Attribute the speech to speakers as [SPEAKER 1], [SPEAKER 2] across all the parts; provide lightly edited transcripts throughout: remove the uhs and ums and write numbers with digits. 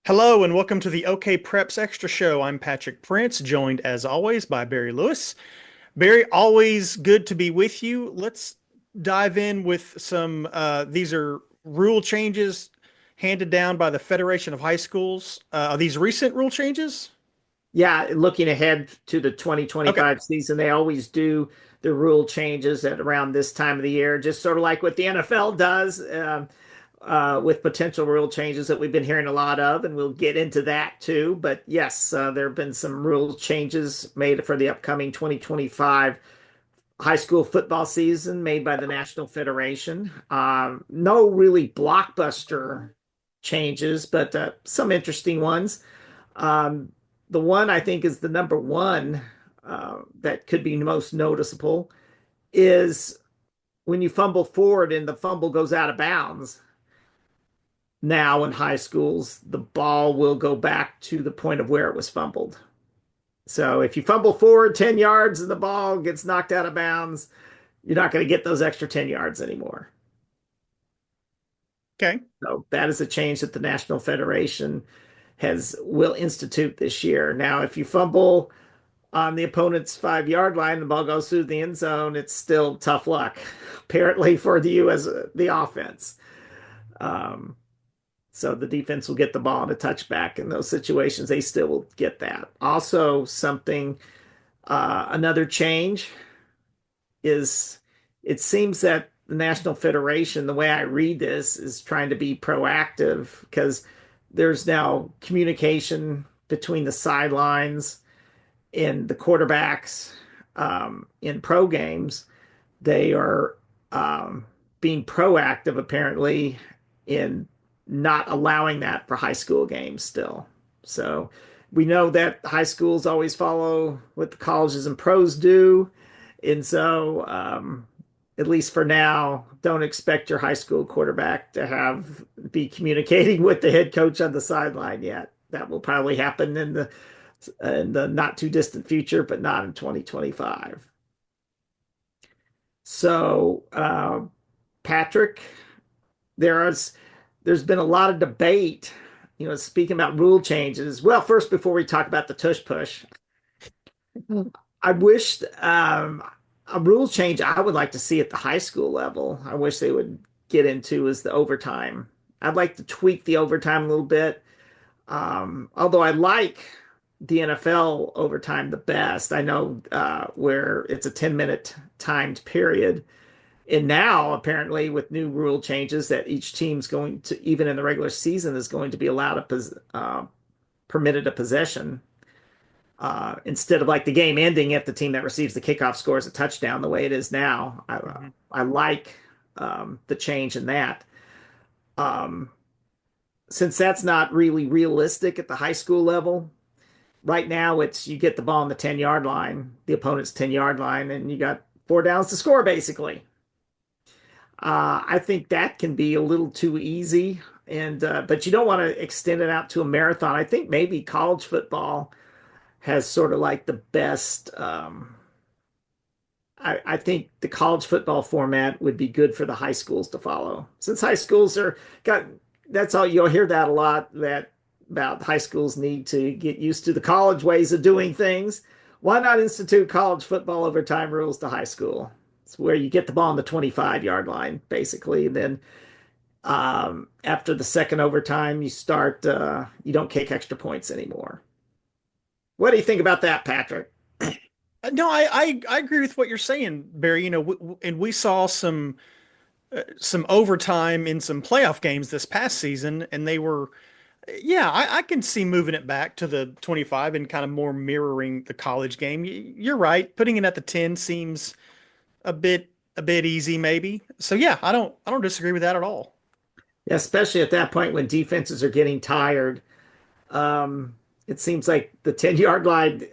[SPEAKER 1] Hello and welcome to the OKPreps Extra Show. I'm Patrick Prince, joined as always by Barry Lewis. Barry, always good to be with you. Let's dive in with some, these are rule changes handed down by the Federation of High Schools. Are these recent rule changes?
[SPEAKER 2] Yeah, looking ahead to the
[SPEAKER 1] Okay.
[SPEAKER 2] 2025 season, they always do the rule changes at around this time of the year, just sort of like what the NFL does with potential rule changes that we've been hearing a lot of, and we'll get into that too. But yes, there have been some rule changes made for the upcoming 2025 high school football season made by the National Federation. No really blockbuster changes, but some interesting ones. Um, the one I think is the number one that could be most noticeable is when you fumble forward and the fumble goes out of bounds. Now in high schools, the ball will go back to the point of where it was fumbled. So if you fumble forward 10 yards and the ball gets knocked out of bounds, you're not going to get those extra 10 yards anymore.
[SPEAKER 1] Okay.
[SPEAKER 2] So that is a change that the National Federation has will institute this year. Now, if you fumble on the opponent's 5 yard line, the ball goes through the end zone, it's still tough luck, apparently, for you as the offense. Um, so the defense will get the ball in a touchback in those situations. They still will get that. Also, another change is it seems that the National Federation, the way I read this, is trying to be proactive because there's now communication between the sidelines and the quarterbacks in pro games. They are being proactive, apparently, in not allowing that for high school games still. So we know that high schools always follow what the colleges and pros do. And so, at least for now, don't expect your high school quarterback to be communicating with the head coach on the sideline yet. That will probably happen in the not too distant future, but not in 2025. So, Patrick, there is there's been a lot of debate, speaking about rule changes. Well, first, before we talk about the tush push, I wished a rule change I would like to see at the high school level. I wish they would get into is the overtime. I'd like to tweak the overtime a little bit. Although I like the NFL overtime the best. I know where it's a 10-minute timed period. And now, apparently, with new rule changes, that each team's going to, even in the regular season, is going to be allowed permitted a possession instead of like the game ending if the team that receives the kickoff scores a touchdown the way it is now.
[SPEAKER 1] Hmm.
[SPEAKER 2] I like the change in that. Um, since that's not really realistic at the high school level, right now it's you get the ball on the 10-yard line, the opponent's 10-yard line, and you got four downs to score basically. I think that can be a little too easy, and but you don't want to extend it out to a marathon. I think maybe college football has sort of like the best. I think the college football format would be good for the high schools to follow, since high schools are got. That's all you'll hear that a lot that about high schools need to get used to the college ways of doing things. Why not institute college football overtime rules to high school? It's where you get the ball on the 25-yard line, basically. And then after the second overtime, you don't kick extra points anymore. What do you think about that, Patrick?
[SPEAKER 1] No, I agree with what you're saying, Barry. And we saw some overtime in some playoff games this past season, and they were. Yeah, I can see moving it back to the 25 and kind of more mirroring the college game. You're right. Putting it at the 10 seems a bit easy maybe. So yeah, I don't disagree with that at all.
[SPEAKER 2] Yeah, especially at that point when defenses are getting tired. It seems like the 10-yard line,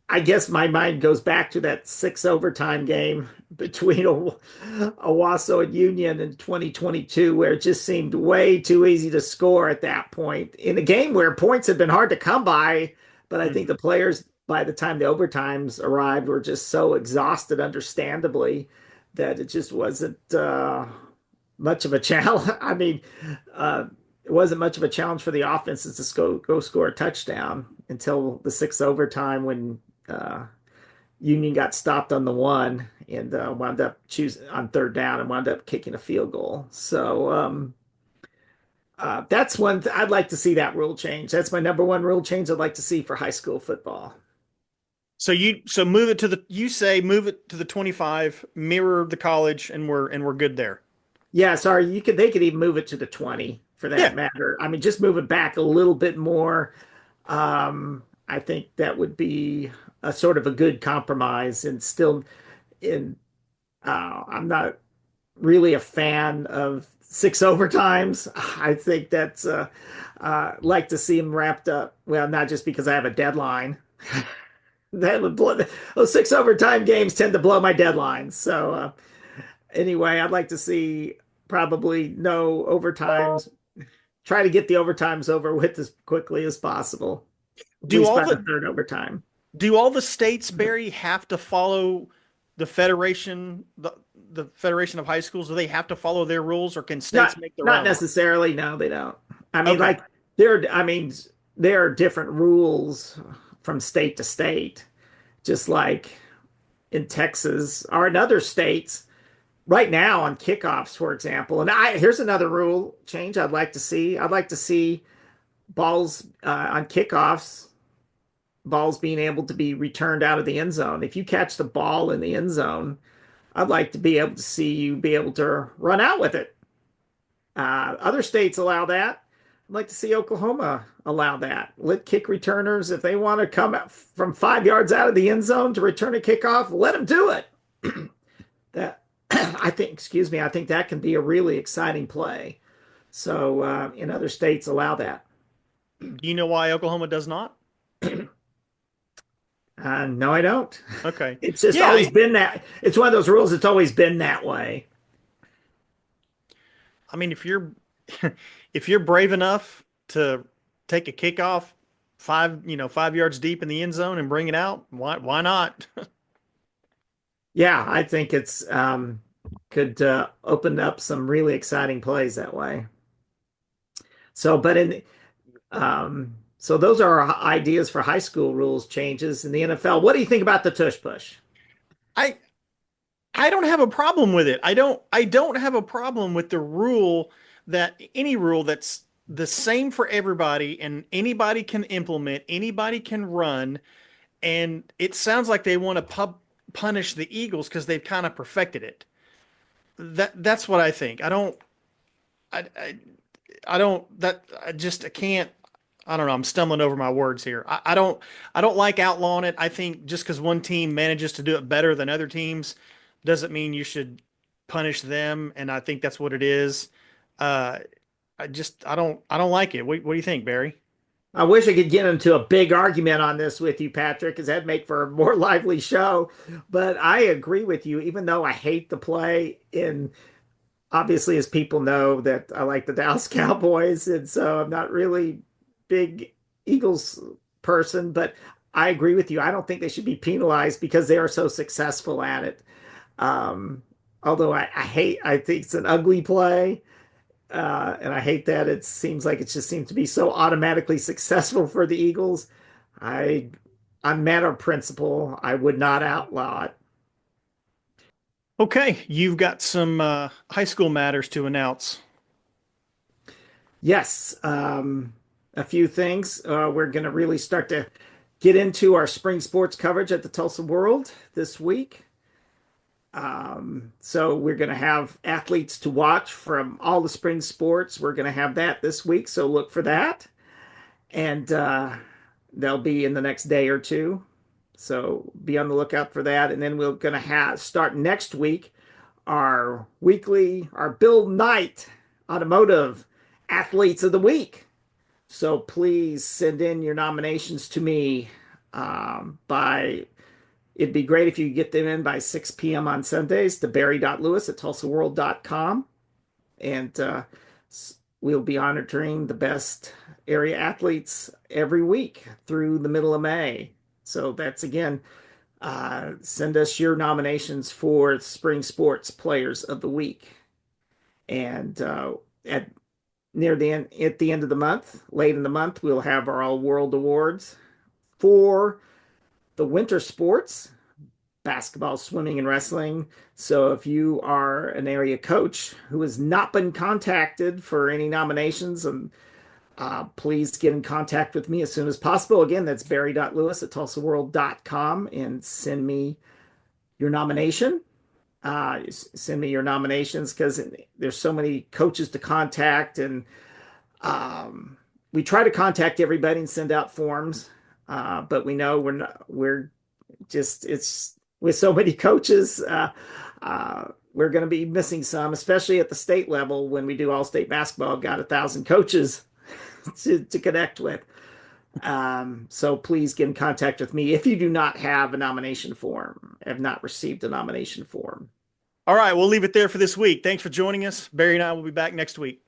[SPEAKER 2] I guess my mind goes back to that six overtime game between Owasso and Union in 2022, where it just seemed way too easy to score at that point in a game where points had been hard to come by. But I think the
[SPEAKER 1] Mhm.
[SPEAKER 2] players, by the time the overtimes arrived, were just so exhausted, understandably, that it just wasn't much of a challenge. I mean, uh, it wasn't much of a challenge for the offenses to go score a touchdown until the sixth overtime when Union got stopped on the one and wound up choosing on third down and wound up kicking a field goal. So that's I'd like to see that rule change. That's my number one rule change I'd like to see for high school football.
[SPEAKER 1] So move it to the you say move it to the 25, mirror the college, and we're good there.
[SPEAKER 2] Yeah, sorry, they could even move it to the 20 for that
[SPEAKER 1] Yeah.
[SPEAKER 2] matter. I mean, just move it back a little bit more. I think that would be a sort of a good compromise and still in I'm not really a fan of six overtimes. I think that's like to see them wrapped up. Well, not just because I have a deadline. That would blow, those six overtime games tend to blow my deadlines. So anyway, I'd like to see probably no overtimes. Try to get the overtimes over with as quickly as possible, at
[SPEAKER 1] Do
[SPEAKER 2] least
[SPEAKER 1] all
[SPEAKER 2] by the
[SPEAKER 1] the
[SPEAKER 2] third overtime.
[SPEAKER 1] do all the states, Barry, have to follow the federation, the Federation of High Schools? Do they have to follow their rules, or can states
[SPEAKER 2] Not
[SPEAKER 1] make their
[SPEAKER 2] not
[SPEAKER 1] own?
[SPEAKER 2] necessarily. No, they don't. I mean,
[SPEAKER 1] Okay.
[SPEAKER 2] like I mean, there are different rules from state to state, just like in Texas or in other states. Right now on kickoffs, for example, and here's another rule change I'd like to see. I'd like to see balls on kickoffs, balls being able to be returned out of the end zone. If you catch the ball in the end zone, I'd like to be able to see you be able to run out with it. Other states allow that. I'd like to see Oklahoma allow that. Let kick returners, if they want to come from 5 yards out of the end zone to return a kickoff, let them do it. That I think, excuse me, I think that can be a really exciting play. So in other states allow that.
[SPEAKER 1] Do you know why Oklahoma does not?
[SPEAKER 2] No, I don't.
[SPEAKER 1] Okay.
[SPEAKER 2] It's just
[SPEAKER 1] Yeah,
[SPEAKER 2] always been that. It's one of those rules. It's always been that way.
[SPEAKER 1] I mean, if you're if you're brave enough to take a kickoff 5 yards deep in the end zone and bring it out, why not?
[SPEAKER 2] Yeah, I think it's could open up some really exciting plays that way. So, but in so those are our ideas for high school rules changes in the NFL. What do you think about the tush push?
[SPEAKER 1] I I don't have a problem with it. I don't have a problem with the rule that any rule that's the same for everybody and anybody can implement, anybody can run, and it sounds like they want to punish the Eagles because they've kind of perfected it. That's what I think. I, I don't that I just I can't I don't know. I'm stumbling over my words here. I don't like outlawing it. I think just because one team manages to do it better than other teams doesn't mean you should punish them. And I think that's what it is. Uh, I don't like it. What do you think, Barry?
[SPEAKER 2] I wish I could get into a big argument on this with you, Patrick, because that'd make for a more lively show. But I agree with you, even though I hate the play in obviously, as people know, that I like the Dallas Cowboys, and so I'm not really big Eagles person, but I agree with you. I don't think they should be penalized because they are so successful at it. Um, although I think it's an ugly play, and I hate that it seems like it just seems to be so automatically successful for the Eagles. I, on matter of principle, I would not outlaw it.
[SPEAKER 1] Okay, you've got some high school matters to announce.
[SPEAKER 2] Yes, a few things. We're going to really start to get into our spring sports coverage at the Tulsa World this week. So we're going to have athletes to watch from all the spring sports. We're going to have that this week, so look for that. And they'll be in the next day or two. So be on the lookout for that. And then we're going to have start next week our Bill Knight Automotive Athletes of the Week. So please send in your nominations to me by it'd be great if you get them in by 6 p.m. on Sundays to barry.lewis@tulsaworld.com. And we'll be honoring the best area athletes every week through the middle of May. So that's again, send us your nominations for Spring Sports Players of the Week. And at near the end, at the end of the month, late in the month, we'll have our All World Awards for the winter sports, basketball, swimming, and wrestling. So if you are an area coach who has not been contacted for any nominations, please get in contact with me as soon as possible. Again, that's barry.lewis@tulsaworld.com and send me your nomination. Send me your nominations because there's so many coaches to contact, and we try to contact everybody and send out forms. But we know we're just, it's with so many coaches, we're going to be missing some, especially at the state level when we do all state basketball. I've got 1,000 coaches to connect with. So please get in contact with me if you do not have a nomination form, have not received a nomination form.
[SPEAKER 1] All right, we'll leave it there for this week. Thanks for joining us. Barry and I will be back next week.